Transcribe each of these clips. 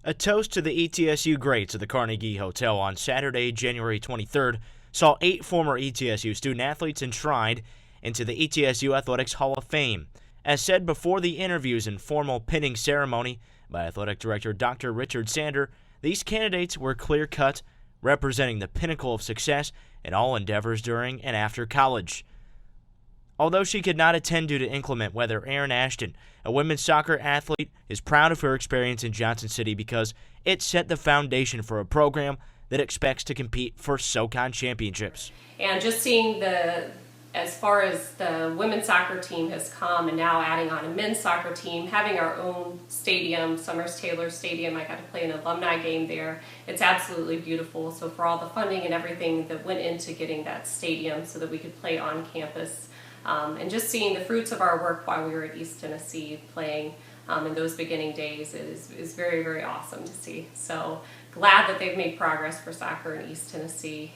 A toast to the ETSU greats at the Carnegie Hotel on Saturday, January 23rd, saw 8 former ETSU student-athletes enshrined into the ETSU Athletics Hall of Fame. As said before the interviews and formal pinning ceremony by Athletic Director Dr. Richard Sander, these candidates were clear-cut, representing the pinnacle of success in all endeavors during and after college. Although she could not attend due to inclement weather, Erin Ashton, a women's soccer athlete, is proud of her experience in Johnson City because it set the foundation for a program that expects to compete for SoCon championships. And just seeing as far as the women's soccer team has come, and now adding on a men's soccer team, having our own stadium, Summers-Taylor Stadium, I got to play an alumni game there. It's absolutely beautiful. So for all the funding and everything that went into getting that stadium so that we could play on campus, and just seeing the fruits of our work while we were at East Tennessee playing in those beginning days is very, very awesome to see. So glad that they've made progress for soccer in East Tennessee.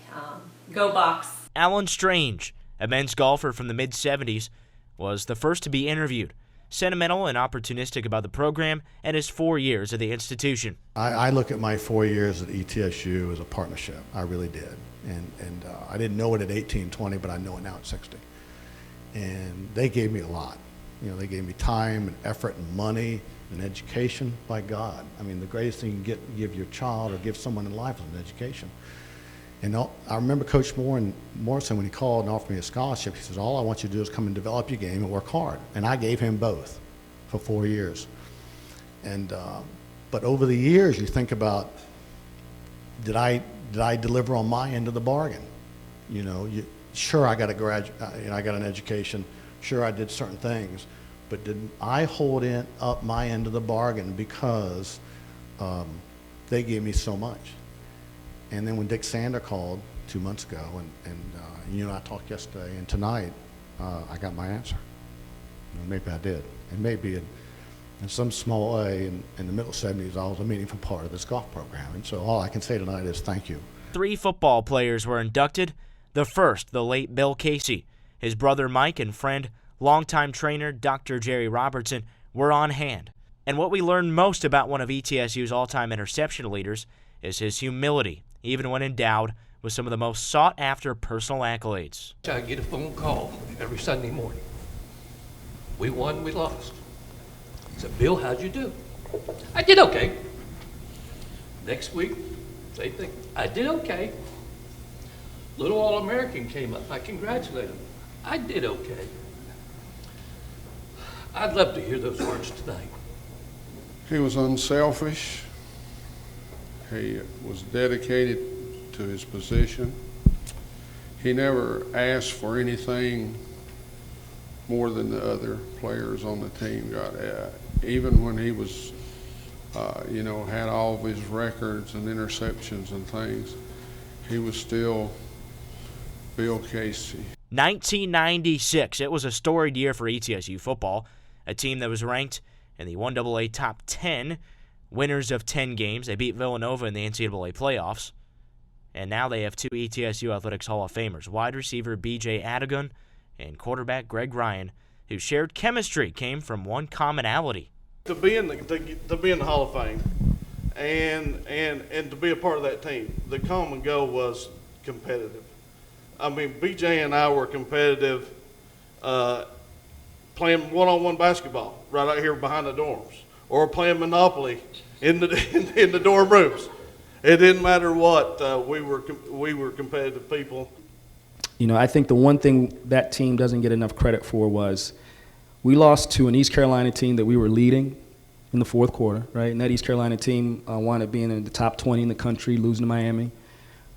Go Bucks! Alan Strange, a men's golfer from the mid-'70s, was the first to be interviewed, sentimental and opportunistic about the program and his 4 years at the institution. I look at my 4 years at ETSU as a partnership. I really did. And I didn't know it at 18, 20, but I know it now at 60. And they gave me a lot. You know, they gave me time and effort and money and education. By God, I mean, the greatest thing you can give your child or give someone in life is an education. And I remember Coach Morrison, when he called and offered me a scholarship, he says, all I want you to do is come and develop your game and work hard. And I gave him both for 4 years. And but over the years, you think about, did I deliver on my end of the bargain? You know, sure, I got I got an education. Sure, I did certain things, but did I hold up my end of the bargain because they gave me so much? And then when Dick Sander called 2 months ago, and you and I talked yesterday, and tonight, I got my answer. Maybe I did, and maybe in some small way in the middle 70s, I was a meaningful part of this golf program. And so all I can say tonight is thank you. 3 football players were inducted. The first, the late Bill Casey. His brother Mike and friend, longtime trainer Dr. Jerry Robertson, were on hand. And what we learned most about one of ETSU's all-time interception leaders is his humility, even when endowed with some of the most sought-after personal accolades. I get a phone call every Sunday morning. We won, we lost. I said, Bill, how'd you do? I did okay. Next week, same thing. I did okay. Little All-American came up. I congratulated him. I did okay. I'd love to hear those words tonight. He was unselfish. He was dedicated to his position. He never asked for anything more than the other players on the team got. Even when he was, had all of his records and interceptions and things, he was still Bill Casey. 1996. It was a storied year for ETSU football, a team that was ranked in the 1AA top 10, winners of 10 games. They beat Villanova in the NCAA playoffs. And now they have 2 ETSU Athletics Hall of Famers, wide receiver B.J. Adigun and quarterback Greg Ryan, whose shared chemistry came from one commonality. To be in the Hall of Fame and to be a part of that team, the common goal was competitive. I mean, BJ and I were competitive playing one-on-one basketball right out here behind the dorms, or playing Monopoly in the dorm rooms. It didn't matter what. We were competitive people. You know, I think the one thing that team doesn't get enough credit for was we lost to an East Carolina team that we were leading in the fourth quarter, right? And that East Carolina team wound up being in the top 20 in the country, losing to Miami.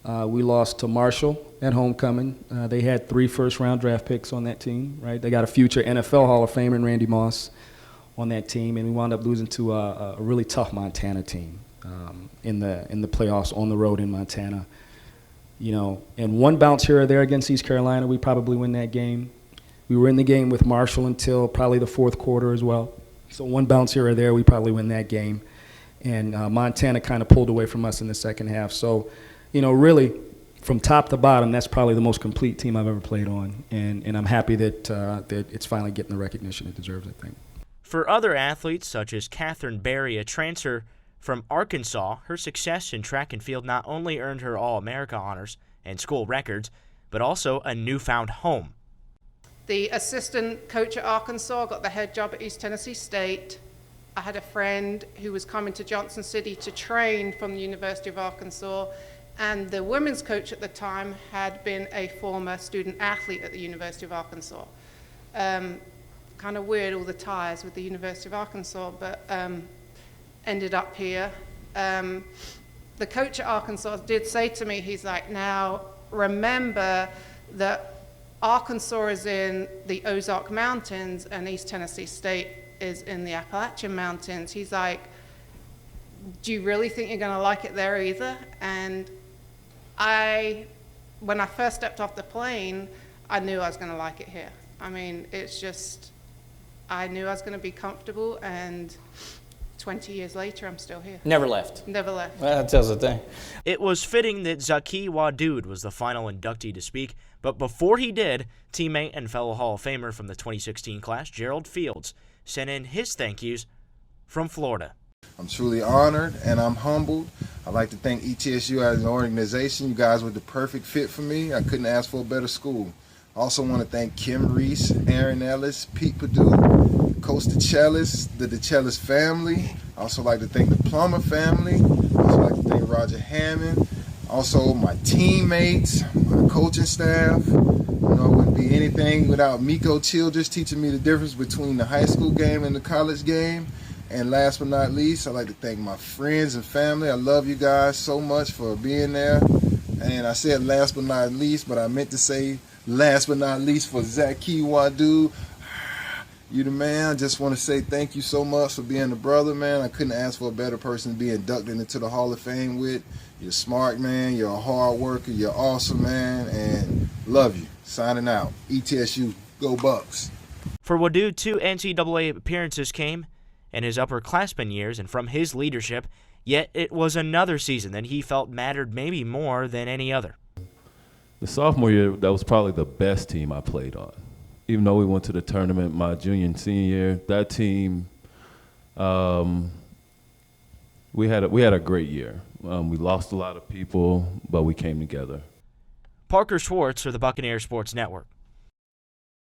We lost to Marshall at homecoming. They had 3 first-round draft picks on that team, right? They got a future NFL Hall of Famer in Randy Moss on that team, and we wound up losing to a really tough Montana team in the playoffs on the road in Montana. You know, and one bounce here or there against East Carolina, we probably win that game. We were in the game with Marshall until probably the fourth quarter as well. So one bounce here or there, we probably win that game. And Montana kind of pulled away from us in the second half. So, you know, really, from top to bottom, that's probably the most complete team I've ever played on. And I'm happy that it's finally getting the recognition it deserves, I think. For other athletes, such as Catherine Berry, a transfer From Arkansas, her success in track and field not only earned her All-America honors and school records, but also a newfound home. The assistant coach at Arkansas got the head job at East Tennessee State. I had a friend who was coming to Johnson City to train from the University of Arkansas, and the women's coach at the time had been a former student athlete at the University of Arkansas. Kind of weird, all the ties with the University of Arkansas, but ended up here. The coach at Arkansas did say to me, he's like, now remember that Arkansas is in the Ozark Mountains and East Tennessee State is in the Appalachian Mountains. He's like, do you really think you're going to like it there either? And when I first stepped off the plane, I knew I was going to like it here. I mean, it's just, I knew I was going to be comfortable, and 20 years later, I'm still here. Never left. Never left. Well, that tells a thing. It was fitting that Zaki Wadood was the final inductee to speak, but before he did, teammate and fellow Hall of Famer from the 2016 class, Gerald Fields, sent in his thank yous from Florida. I'm truly honored and I'm humbled. I'd like to thank ETSU as an organization. You guys were the perfect fit for me. I couldn't ask for a better school. I also want to thank Kim Reese, Aaron Ellis, Pete Perdue, Coach DeChellis, the DeChellis family. I also like to thank the Plummer family. I also like to thank Roger Hammond. Also my teammates, my coaching staff. You know, it wouldn't be anything without Miko Childress teaching me the difference between the high school game and the college game. And last but not least, I'd like to thank my friends and family. I love you guys so much for being there. And I said last but not least, but I meant to say last but not least for Zaki Wadood. You the man. I just want to say thank you so much for being the brother, man. I couldn't ask for a better person to be inducted into the Hall of Fame with. You're smart, man. You're a hard worker. You're awesome, man. And love you. Signing out. ETSU, go Bucks. For Wadood, 2 NCAA appearances came in his upperclassmen years and from his leadership, yet it was another season that he felt mattered maybe more than any other. The sophomore year, that was probably the best team I played on. Even though we went to the tournament my junior and senior year, that team, we had a great year. We lost a lot of people, but we came together. Parker Schwartz for the Buccaneer Sports Network.